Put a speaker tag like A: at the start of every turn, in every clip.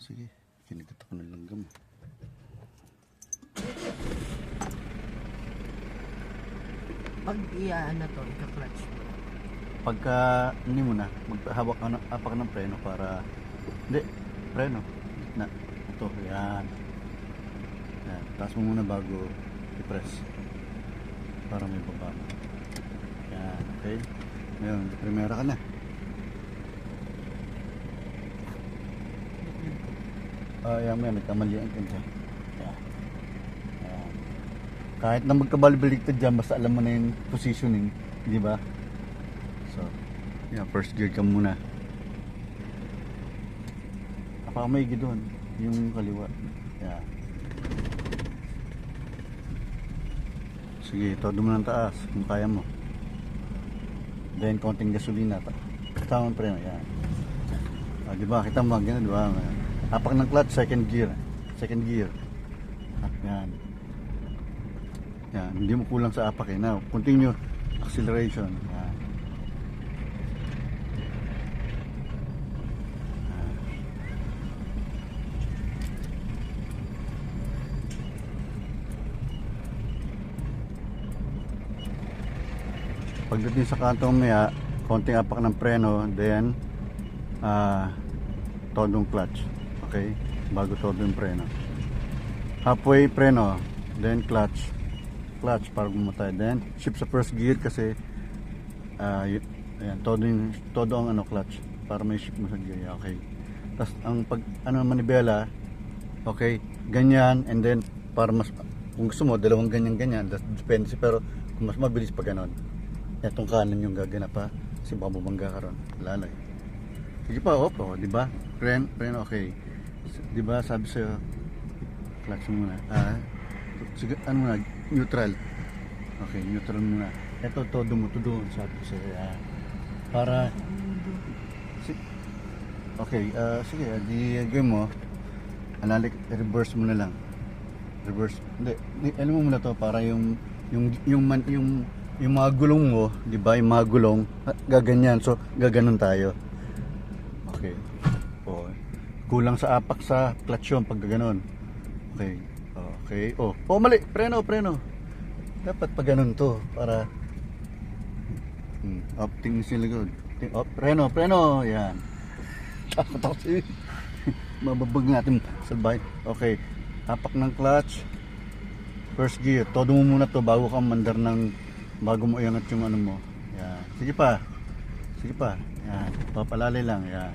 A: Sige, kinigat ako ng langgam.
B: Pag iyaan na to, ika-clutch mo.
A: Pagka hindi mo na, maghawak ka ng apak ng preno para, hindi, preno, gitna. Ito, yan. Yan, taas mo muna bago i-press. Para may baba. Yan, okay. Ngayon, primera ka na. Yan mo yan, may kamalian ka dyan. Yan. Yan. Kahit na magkabalibaliktad dyan, basta alam mo na yung positioning, di ba? So, yan, first gear ka muna. Napakamaigi doon, yung kaliwa. Yan. Sige, todo mo ng taas kung kaya mo. Then, konting gasolina. Kasama mo preno, yan. Di ba, kita mo, gano'n, di ba? Apak ng clutch, second gear. Second gear. Yan. Yan, hindi mo kulang sa apak eh. Now, continue acceleration. Yan. Pagdating sa kantong maya, konting apak ng preno, then todong clutch. Okay? Bago todo yung preno. Halfway preno, then clutch. Clutch para bumatay. Then shift sa first gear kasi ayan, todo ang clutch para may shift mo sa gear. Okay. Tapos ang pag manibela, okay, ganyan, and then para mas kung gusto mo dalawang ganyan, depende, pero kung mas mabilis pa ganon. Etong kanan yung gaganap pa kasi baka bumangga ka ron. Lalay. Sige pa, di ba? Preno, okay. Di ba sabi sa'yo, clutch muna. Sige, muna, neutral. Okay, neutral muna. Ito, todo mo, to doon, sabi ko sa'yo. Para, okay, sige, di gawin mo, reverse mo na lang. Reverse, hindi, alam mo muna to, para yung mga gulong mo, di ba, yung mga gulong, gaganyan, so, gaganon tayo. Okay. Kulang sa apak sa clutch yun pag gano'n. Okay. Okay. Mali. Preno. Dapat pag ganun to para tingin sila good. Preno. Yan. Kasi mababag natin salbay. Okay. Apak ng clutch. First gear. Todo mo muna to bago ka mandar bago mo iangat yung ano mo. Yan. Sige pa. Yan. Papalalay lang. Yan.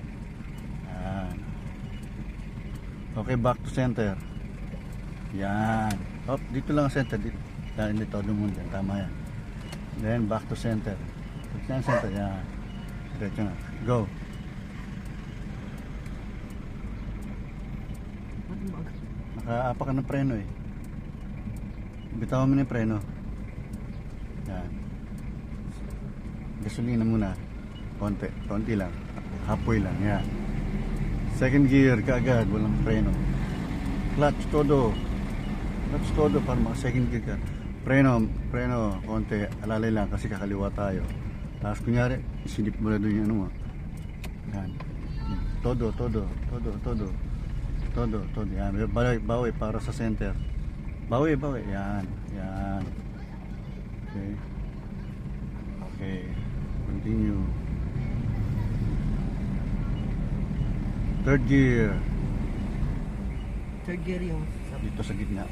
A: Okay, back to center. Yan. Dito lang ang center. Hindi todo mo dyan. Tama yan. Then back to center. Pag center, yan. Diretso na. Go. Nakaapak ka ng preno eh. Bitawan mo na yung preno. Yan. Gasolina muna. Konti lang. Halfway lang. Yan. Second gear kaagad, walang preno. Clutch todo para maka second gear ka. Preno, konti, alalay lang kasi kakaliwa tayo. Tapos kunyari, isinip mo na doon yung ano mo. Yan. Todo. Yan. Bawi para sa center. Bawi. Yan. Okay. Continue. Third gear.
B: Third gear yung
A: Dito sa gitna.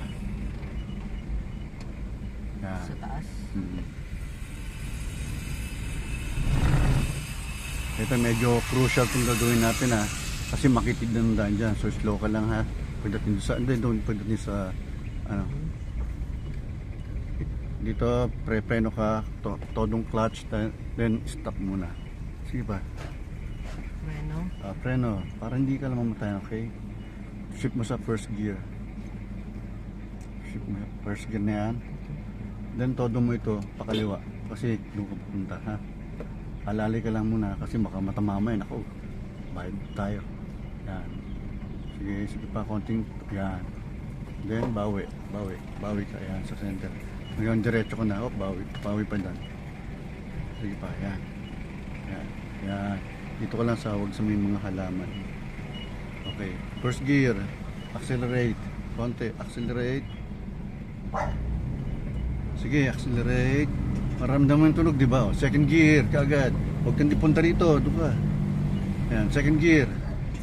A: Yan.
B: sa taas.
A: Ito medyo crucial itong gagawin natin kasi makitid na ng daan dyan. So slow ka lang pagdating sa dito preno ka, todong clutch, then stop muna. Sige ba? Preno, para hindi ka lang mamatay, okay? Shift mo sa first gear. Shift mo first gear na yan. Then todo mo ito pakaliwa kasi doon ka pupunta, Alalay ka lang muna kasi baka matamama yun. Ako, bayad tayo. Yan. Sige pa, konting, yan. Then bawi ka, yan, sa center. Ngayon diretso ko na, bawi pa dyan. Sige pa, yan. Dito ka lang sa, huwag sa may mga halaman. Okay. First gear. Accelerate. Konti. Accelerate. Sige, accelerate. Maramdaman yung tunog, di ba? Second gear, kaagad. Huwag kang dipunta rito. Doon ka. Yan, second gear.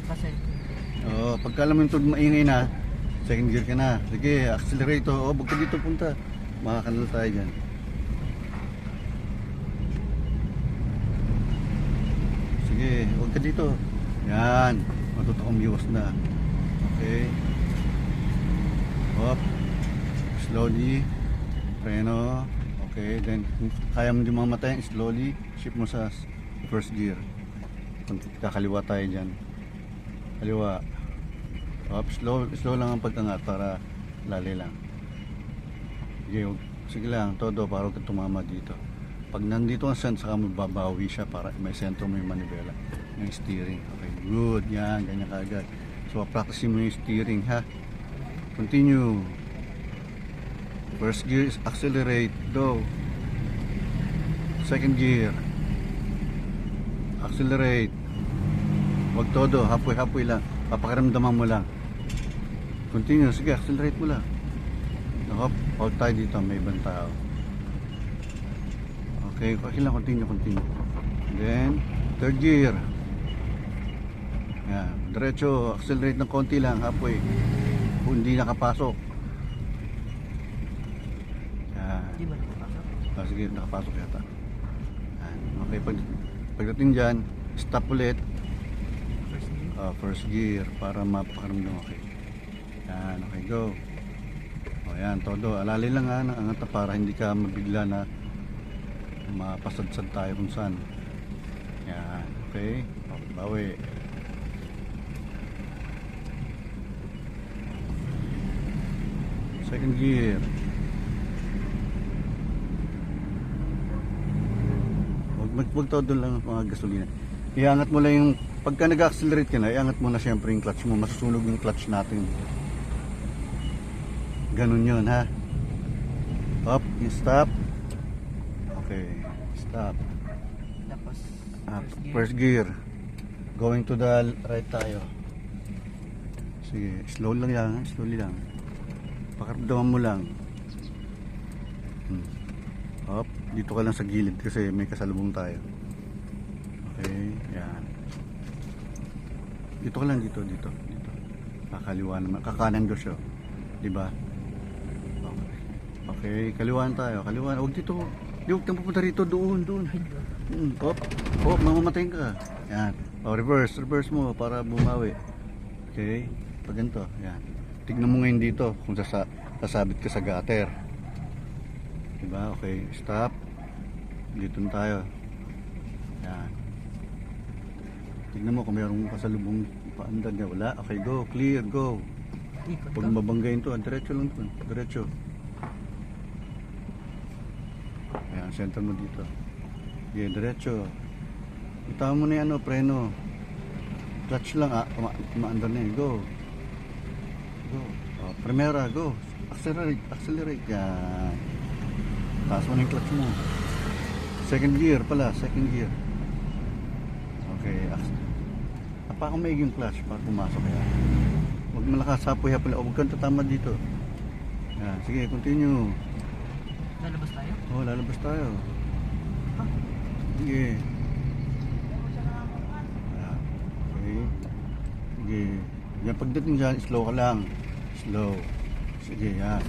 B: Kasi,
A: Pagka alam mo yung tunog maingay na, second gear ka na. Sige, accelerate. Huwag ka dito punta. Makakanal tayo dyan. Sige, huwag ka dito. Yan. Matuto kang biwas na. Okay. Hop. Slowly. Preno. Okay. Then, kung kaya mo di mamatay, slowly. Shift mo sa first gear. Kakaliwa tayo dyan. Kaliwa. Hop. Slow lang ang pagkangat para lali lang. Sige lang. Todo para huwag ka tumama dito. Pag nandito ang sense, saka mababawi siya para may sentro mo yung manibela. Yung steering. Okay, good. Yan, ganyan kaagad. So, practice mo yung steering, ha? Continue. First gear is accelerate. Go. Second gear. Accelerate. Huwag todo. Halfway lang. Papakaramdaman mo lang. Continue. Sige, accelerate mo lang. Hop. Hold tayo dito. May ibang tao. Okay, okay lang, continue. Then, third gear. Yan, diretso, accelerate ng konti lang, halfway. Kung hindi nakapasok. Yan.
B: di ba nakapasok?
A: Sige, nakapasok yata. Yan. Okay, pagdating dyan, stop ulit.
B: First gear.
A: First gear, para mapakaramdam. Okay. Yan, okay, go. Yan, todo. Alali lang ha, angat para hindi ka mabigla na mapasadsad tayo kung saan. Yan, okay. Bawi. Second gear. Huwag todo lang mga gasolina. Iangat mo lang yung, pagka nag-accelerate ka na, iangat mo na siyempre yung clutch mo. Masusunog yung clutch natin. Ganun yun, ha. Up, stop. Okay, stop.
B: Tapos,
A: First gear. Going to the right tayo. Sige, slow lang yan, slowly lang. Pakaramdaman mo lang. Up, dito ka lang sa gilid kasi may kasalubong tayo. Okay, yan. Dito ka lang, dito. Kakaliwa naman, kakanan doon siya. Diba? Okay, kaliwaan tayo. Huwag dito. Huwag kang pupunta rito. Doon. Hop, mamamatayin ka. Yan. Reverse mo para bumawi. Okay, pag ganito. Yan. Tignan mo ngayon dito kung sasabit ka sa gutter. Diba? Okay, stop. Dito na tayo. Yan. Tignan mo kung mayroong kasalubong paandag niya. Wala. Okay, go. Clear, go.
B: ikot
A: Pag
B: ka.
A: mabanggayin to, diretso lang to. Diretso. Ayan, center mo dito. Okay, diretso. Itaw mo na yan, preno. Clutch lang, umaandar na yun. Go. Primera, go. Accelerate. Yan. Taas mo na yung clutch mo. Second gear. Okay. Apa kung may yung clutch para pumasok yan. Huwag malakas, hapoy-hapoy. Huwag kang tatama dito. Yan, sige, continue.
B: Lalabas tayo?
A: Lalabas tayo. Sige. Okay. Sige. Yan, pagdating dyan, slow ka lang. Slow. Sige, yan.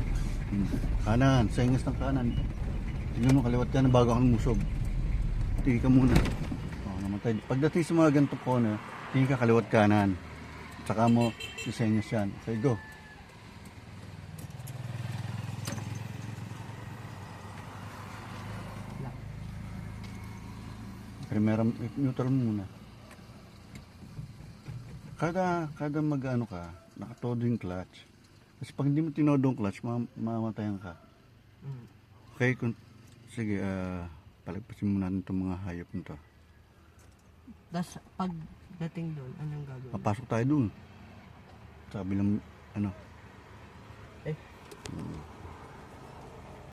A: Kanan, sengas ng kanan. Tignan mo, kaliwat ka na bago kang musob. Tingin ka muna. Namatay. Pagdating sa mga ganitong corner, tingin ka kaliwat kanan. Tsaka mo, isenyas yan. Okay, go. Primera, neutral mo muna. Kada mag-ano ka, nakatodo yung clutch. Kasi pag hindi mo tinodo yung clutch, mamatayan ka. Okay, sige, palagpasin mo natin itong mga hayop nito.
B: Tapos, pagdating doon, anong gagawin?
A: Papasok tayo dun. Sabi lang, ano.